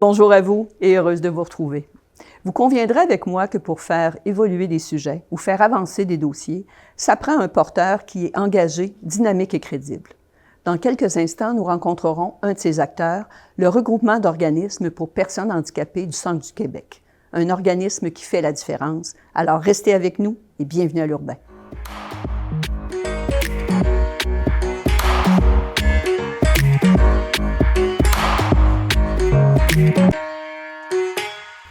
Bonjour à vous et heureuse de vous retrouver. Vous conviendrez avec moi que pour faire évoluer des sujets ou faire avancer des dossiers, ça prend un porteur qui est engagé, dynamique et crédible. Dans quelques instants, nous rencontrerons un de ces acteurs, le regroupement d'organismes pour personnes handicapées du Centre du Québec, un organisme qui fait la différence. Alors restez avec nous et bienvenue à l'Urbain.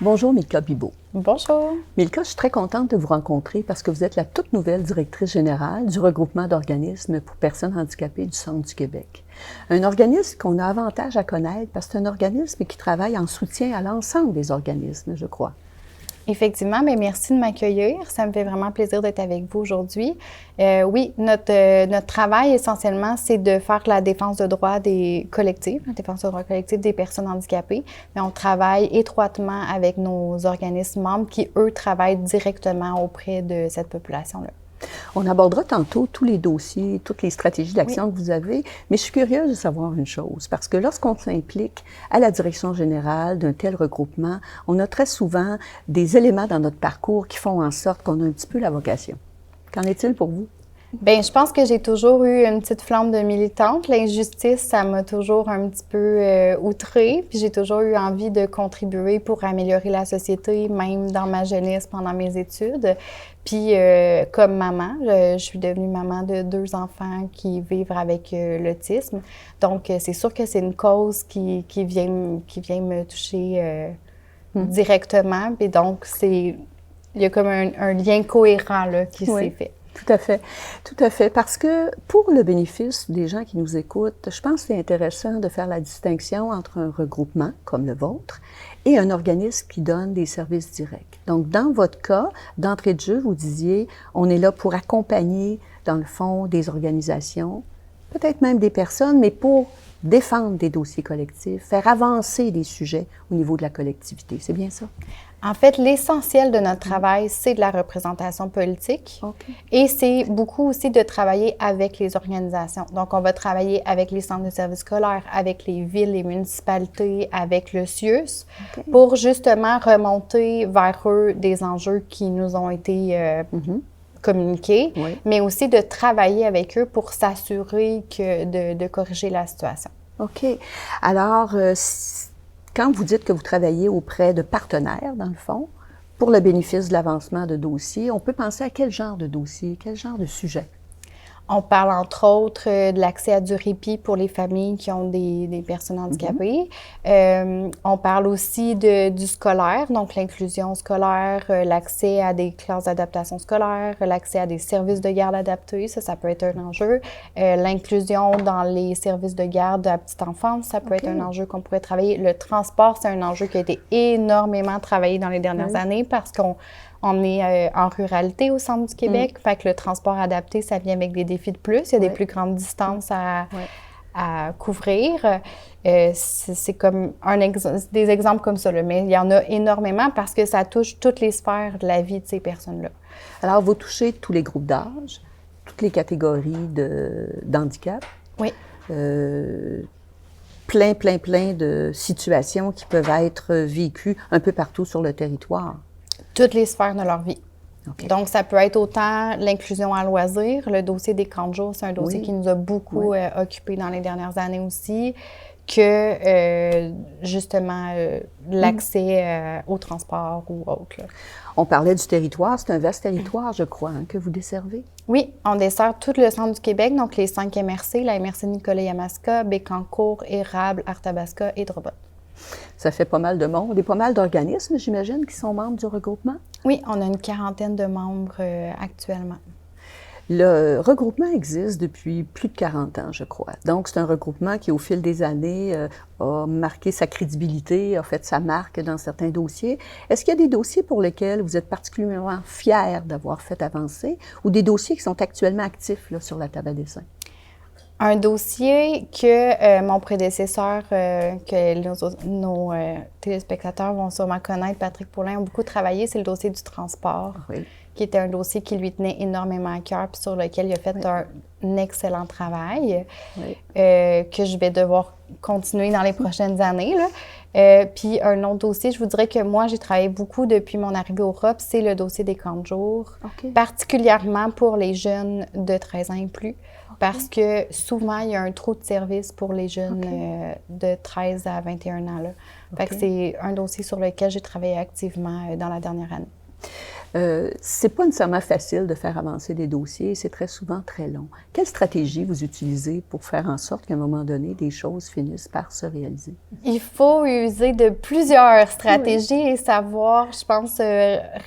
Bonjour Milka Bibeau. Bonjour. Milka, je suis très contente de vous rencontrer parce que vous êtes la toute nouvelle directrice générale du regroupement d'organismes pour personnes handicapées du Centre du Québec. Un organisme qu'on a avantage à connaître parce que c'est un organisme qui travaille en soutien à l'ensemble des organismes, je crois. Effectivement, mais merci de m'accueillir. Ça me fait vraiment plaisir d'être avec vous aujourd'hui. Oui, notre travail essentiellement, c'est de faire la défense de droits des collectifs, la défense de droits collectifs des personnes handicapées. Mais on travaille étroitement avec nos organismes membres qui, eux, travaillent directement auprès de cette population-là. On abordera tantôt tous les dossiers, toutes les stratégies d'action que vous avez, mais je suis curieuse de savoir une chose, parce que lorsqu'on s'implique à la direction générale d'un tel regroupement, on a très souvent des éléments dans notre parcours qui font en sorte qu'on a un petit peu la vocation. Qu'en est-il pour vous? Bien, je pense que j'ai toujours eu une petite flamme de militante. L'injustice, ça m'a toujours un petit peu outrée. Puis j'ai toujours eu envie de contribuer pour améliorer la société, même dans ma jeunesse, pendant mes études. Puis comme maman, je suis devenue maman de 2 enfants qui vivent avec l'autisme. Donc, c'est sûr que c'est une cause qui vient me toucher directement. Puis donc, il y a comme un lien cohérent là, qui s'est fait. Tout à fait, tout à fait. Parce que pour le bénéfice des gens qui nous écoutent, je pense que c'est intéressant de faire la distinction entre un regroupement comme le vôtre et un organisme qui donne des services directs. Donc, dans votre cas, d'entrée de jeu, vous disiez, on est là pour accompagner, dans le fond, des organisations, peut-être même des personnes, mais pour défendre des dossiers collectifs, faire avancer des sujets au niveau de la collectivité. C'est bien ça? En fait, l'essentiel de notre travail, c'est de la représentation politique. Okay. Et c'est beaucoup aussi de travailler avec les organisations. Donc, on va travailler avec les centres de services scolaires, avec les villes, les municipalités, avec le CIUS, pour justement remonter vers eux des enjeux qui nous ont été communiqués, mais aussi de travailler avec eux pour s'assurer de corriger la situation. OK. Alors, quand vous dites que vous travaillez auprès de partenaires, dans le fond, pour le bénéfice de l'avancement de dossiers, on peut penser à quel genre de dossier, quel genre de sujet? On parle entre autres de l'accès à du répit pour les familles qui ont des personnes handicapées. On parle aussi du scolaire, donc l'inclusion scolaire, l'accès à des classes d'adaptation scolaire, l'accès à des services de garde adaptés, ça peut être un enjeu. L'inclusion dans les services de garde de la petite enfance, ça peut être un enjeu qu'on pourrait travailler. Le transport, c'est un enjeu qui a été énormément travaillé dans les dernières années parce qu'on est en ruralité au centre du Québec, fait que le transport adapté, ça vient avec des défis de plus. Il y a des plus grandes distances à couvrir. C'est comme des exemples comme ça, là, mais il y en a énormément parce que ça touche toutes les sphères de la vie de ces personnes-là. Alors, vous touchez tous les groupes d'âge, toutes les catégories d'handicap. Oui. Plein de situations qui peuvent être vécues un peu partout sur le territoire. Toutes les sphères de leur vie. Okay. Donc, ça peut être autant l'inclusion à loisir, le dossier des camps de jour, c'est un dossier qui nous a beaucoup occupés dans les dernières années aussi, que justement l'accès au transport ou autre. Là. On parlait du territoire, c'est un vaste territoire, je crois, que vous desservez. Oui, on dessert tout le centre du Québec, donc les 5 MRC, la MRC Nicolet-Yamaska, Bécancour, Érable, Arthabasca et Drummond. Ça fait pas mal de monde et pas mal d'organismes, j'imagine, qui sont membres du regroupement? Oui, on a une 40aine de membres actuellement. Le regroupement existe depuis plus de 40 ans, je crois. Donc, c'est un regroupement qui, au fil des années, a marqué sa crédibilité, a fait sa marque dans certains dossiers. Est-ce qu'il y a des dossiers pour lesquels vous êtes particulièrement fiers d'avoir fait avancer ou des dossiers qui sont actuellement actifs là, sur la table à dessin? Un dossier que mon prédécesseur, que nos téléspectateurs vont sûrement connaître, Patrick Paulin, a beaucoup travaillé, c'est le dossier du transport, qui était un dossier qui lui tenait énormément à cœur puis sur lequel il a fait un excellent travail que je vais devoir continuer dans les prochaines années. Là. Puis un autre dossier, je vous dirais que moi, j'ai travaillé beaucoup depuis mon arrivée au ROP, c'est le dossier des camps de jour, particulièrement pour les jeunes de 13 ans et plus, parce que souvent, il y a un trop de services pour les jeunes de 13 à 21 ans. Là. Fait que c'est un dossier sur lequel j'ai travaillé activement dans la dernière année. C'est pas nécessairement facile de faire avancer des dossiers, c'est très souvent très long. Quelle stratégie vous utilisez pour faire en sorte qu'à un moment donné, des choses finissent par se réaliser? Il faut user de plusieurs stratégies et savoir, je pense,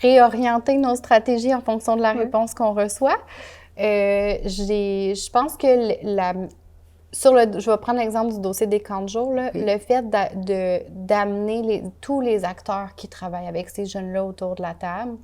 réorienter nos stratégies en fonction de la réponse qu'on reçoit. Je pense que je vais prendre l'exemple du dossier des camps de jour. Là, le fait d'amener tous les acteurs qui travaillent avec ces jeunes-là autour de la table,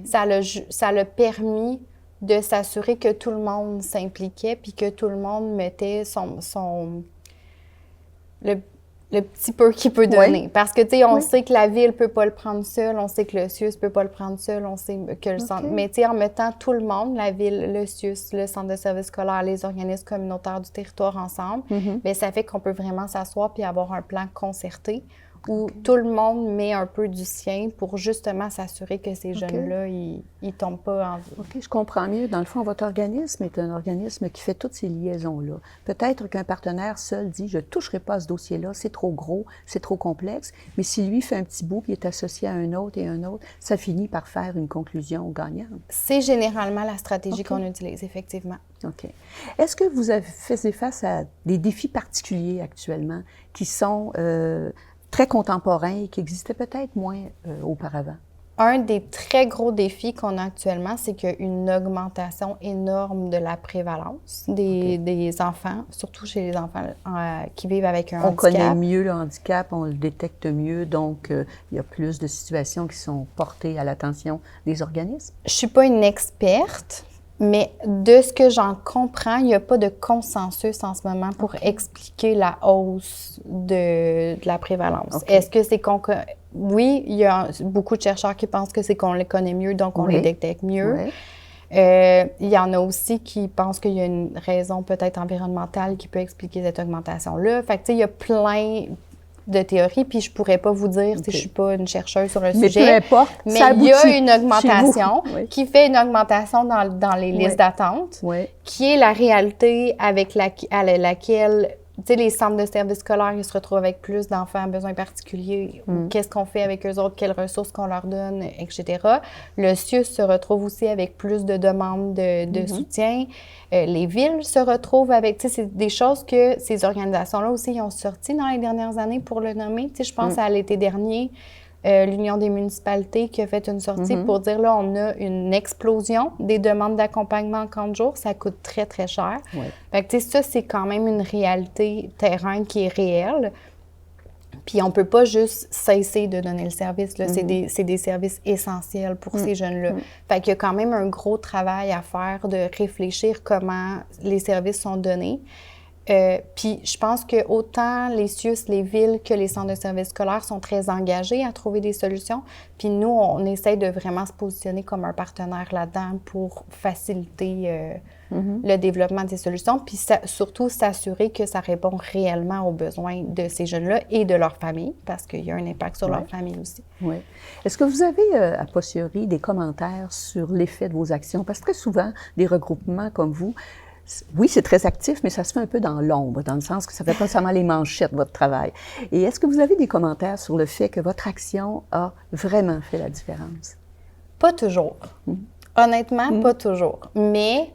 ça l'a permis de s'assurer que tout le monde s'impliquait puis que tout le monde mettait le petit peu qu'il peut donner. Parce que, tu sais, on sait que la ville ne peut pas le prendre seul, on sait que le CIUS ne peut pas le prendre seul, on sait que le centre... Mais, tu sais, en mettant tout le monde, la ville, le CIUS, le centre de services scolaires, les organismes communautaires du territoire ensemble, bien, ça fait qu'on peut vraiment s'asseoir puis avoir un plan concerté où tout le monde met un peu du sien pour justement s'assurer que ces jeunes-là, ils tombent pas en vie. OK, je comprends mieux. Dans le fond, votre organisme est un organisme qui fait toutes ces liaisons-là. Peut-être qu'un partenaire seul dit « je ne toucherai pas à ce dossier-là, c'est trop gros, c'est trop complexe », mais si lui fait un petit bout puis est associé à un autre et un autre, ça finit par faire une conclusion gagnante. C'est généralement la stratégie qu'on utilise, effectivement. OK. Est-ce que vous avez fait face à des défis particuliers actuellement qui sont très contemporains et qui existaient peut-être moins auparavant? Un des très gros défis qu'on a actuellement, c'est qu'il y a une augmentation énorme de la prévalence des enfants, surtout chez les enfants qui vivent avec un handicap. On connaît mieux le handicap, on le détecte mieux, donc il y a plus de situations qui sont portées à l'attention des organismes? Je ne suis pas une experte, mais de ce que j'en comprends, il n'y a pas de consensus en ce moment pour expliquer la hausse de la prévalence. Est-ce que c'est qu'on... Oui, il y a beaucoup de chercheurs qui pensent que c'est qu'on les connaît mieux, donc on les détecte mieux. Il y en a aussi qui pensent qu'il y a une raison peut-être environnementale qui peut expliquer cette augmentation-là. Fait que, tu sais, il y a plein de théories, puis je pourrais pas vous dire si je suis pas une chercheuse sur le sujet. Peu importe, mais il y a une augmentation qui fait une augmentation dans les listes d'attente, qui est la réalité avec laquelle, tu sais, les centres de services scolaires, ils se retrouvent avec plus d'enfants à besoins particuliers. Qu'est-ce qu'on fait avec eux autres? Quelles ressources qu'on leur donne, etc. Le CIUS se retrouve aussi avec plus de demandes de soutien. Les villes se retrouvent avec... Tu sais, c'est des choses que ces organisations-là aussi ils ont sorti dans les dernières années, pour le nommer. Tu sais, je pense à l'été dernier, l'Union des municipalités qui a fait une sortie pour dire, là, on a une explosion des demandes d'accompagnement en camp de jour. Ça coûte très, très cher. Fait que, tu sais, ça, c'est quand même une réalité terrain qui est réelle. Puis on peut pas juste cesser de donner le service. Là. C'est des services essentiels pour ces jeunes-là. Fait qu'il y a quand même un gros travail à faire de réfléchir comment les services sont donnés. Puis je pense que autant les CIUS, les villes que les centres de services scolaires sont très engagés à trouver des solutions. Puis nous, on essaie de vraiment se positionner comme un partenaire là-dedans pour faciliter le développement des solutions, puis surtout s'assurer que ça répond réellement aux besoins de ces jeunes-là et de leur famille, parce qu'il y a un impact sur leur famille aussi. Oui. Est-ce que vous avez, a posteriori, des commentaires sur l'effet de vos actions? Parce que très souvent, des regroupements comme vous, oui, c'est très actif, mais ça se fait un peu dans l'ombre, dans le sens que ça ne fait pas seulement les manchettes, votre travail. Et est-ce que vous avez des commentaires sur le fait que votre action a vraiment fait la différence? Pas toujours. Honnêtement, pas toujours. Mais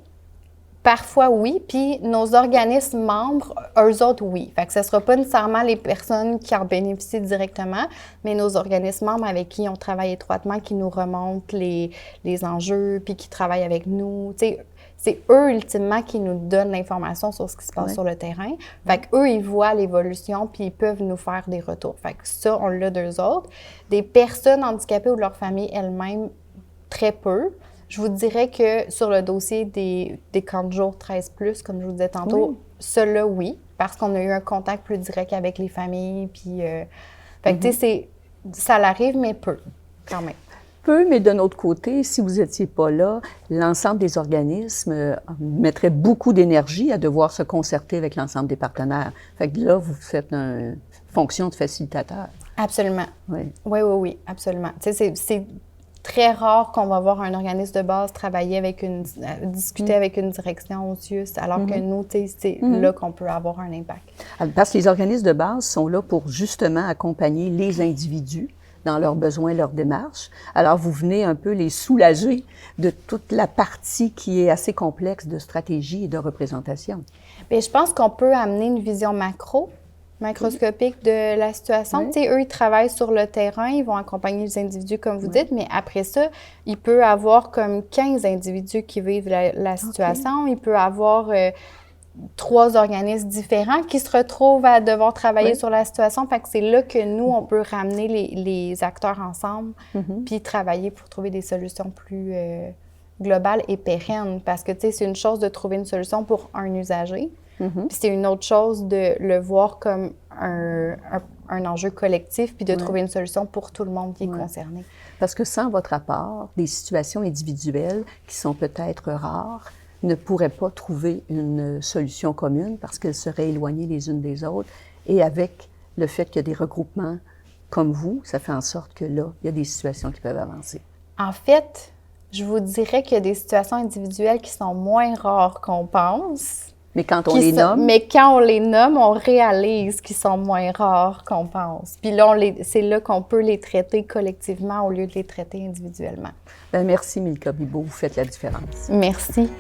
parfois, oui. Puis nos organismes membres, eux autres, oui. Fait que ce ne sera pas nécessairement les personnes qui en bénéficient directement, mais nos organismes membres avec qui on travaille étroitement, qui nous remontent les enjeux, puis qui travaillent avec nous. Tu sais, c'est eux, ultimement, qui nous donnent l'information sur ce qui se passe sur le terrain. Fait qu'eux, ils voient l'évolution, puis ils peuvent nous faire des retours. Fait que ça, on l'a d'eux autres. Des personnes handicapées ou de leur famille elles-mêmes, très peu. Je vous dirais que sur le dossier des camps de jour 13+, comme je vous disais tantôt, ceux-là, oui, parce qu'on a eu un contact plus direct avec les familles, puis... fait que, tu sais, ça l'arrive, mais peu, quand même. Peu, mais d'un autre côté, si vous n'étiez pas là, l'ensemble des organismes mettrait beaucoup d'énergie à devoir se concerter avec l'ensemble des partenaires. Fait que là, vous faites une fonction de facilitateur. Absolument. Oui. Oui, absolument. Tu sais, c'est très rare qu'on va voir un organisme de base travailler discuter avec une direction au CIUS, alors que nous, tu sais, c'est là qu'on peut avoir un impact. Parce que les organismes de base sont là pour justement accompagner les individus dans leurs besoins, leurs démarches. Alors, vous venez un peu les soulager de toute la partie qui est assez complexe de stratégie et de représentation. Bien, je pense qu'on peut amener une vision macroscopique de la situation. Oui. Tu sais, eux, ils travaillent sur le terrain, ils vont accompagner les individus, comme vous dites, mais après ça, il peut y avoir comme 15 individus qui vivent la situation. Il peut y avoir 3 organismes différents qui se retrouvent à devoir travailler sur la situation. Fait que c'est là que nous, on peut ramener les acteurs ensemble puis travailler pour trouver des solutions plus globales et pérennes. Parce que, tu sais, c'est une chose de trouver une solution pour un usager, puis c'est une autre chose de le voir comme un enjeu collectif puis de trouver une solution pour tout le monde qui est concerné. Parce que sans votre apport, des situations individuelles qui sont peut-être rares ne pourraient pas trouver une solution commune parce qu'elles seraient éloignées les unes des autres. Et avec le fait qu'il y a des regroupements comme vous, ça fait en sorte que là, il y a des situations qui peuvent avancer. En fait, je vous dirais qu'il y a des situations individuelles qui sont moins rares qu'on pense. Mais quand on les nomme... Mais quand on les nomme, on réalise qu'ils sont moins rares qu'on pense. Puis là, c'est là qu'on peut les traiter collectivement au lieu de les traiter individuellement. Bien, merci, Milka Bibeau. Vous faites la différence. Merci.